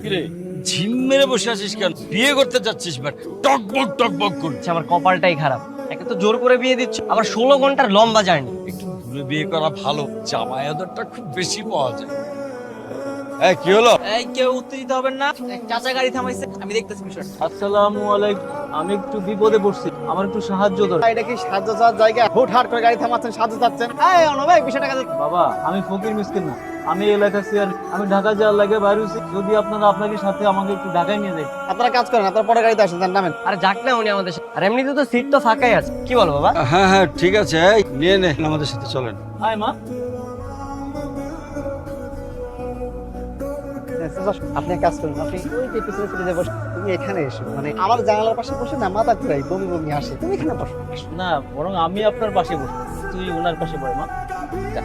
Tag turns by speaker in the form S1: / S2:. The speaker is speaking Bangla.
S1: কিরে ঝিম মেরে বসে আছিস কেন? বিয়ে করতে যাচ্ছিস বাট টকবক করছিস।
S2: আমার কপালটাই খারাপ, একে তো জোর করে বিয়ে দিচ্ছ, আবার 16 ঘন্টার লম্বা জার্নি।
S1: একটু দূরে বিয়ে করা ভালো, জামাই আদরটা খুব বেশি পাওয়া যায়। এই কি হলো?
S2: এই কেউ উত্তেজিত হবেন না, এক চাচা গাড়ি থামাইছে, আমি দেখতেছি বিষয়টা।
S3: আসসালামু আলাইকুম। আমি একটু বিপদে পড়ছি, আমার একটু সাহায্য দরকার।
S4: এটা কি সাহায্য চাওয়ার জায়গা? হুটহাট করে গাড়ি থামাচ্ছেন, সাহায্য চাচ্ছেন? এই অনু ভাই, বিষয়টা কাছে
S3: বাবা, আমি ফকির মিসকিন না, আমি এই এলাকার চেয়ার। আমি ঢাকা যাওয়ার লাগে বাইরে হইছি। যদি আপনারা আপনাকে সাথে আমাকে একটু ঢাকায় নিয়ে যাই।
S4: আপনারা কাজ করেন, আপনারা পরে গাড়িতে আসেন, যান, নামেন।
S2: আরে যাক না উনি আমাদের সাথে, আর এমনিতে তো সিট তো ফাঁকাই আছে, কি বলো বাবা?
S1: হ্যাঁ হ্যাঁ ঠিক আছে, এই নিয়ে নে, আমাদের সাথে চলেন।
S3: আয় মা।
S4: আপনি এক কাজ করুন, আপনি ওই যে পিছনে সিটে বসে, তুমি এখানে এসো, মানে আমার জানালার পাশে বসে না মাথা ঘুরাই, বমি বমি আসে, তুমি এখানে বসো।
S3: না, বরং আমি আপনার পাশে বসবো, তুই ওনার পাশে বল মা।
S4: যা।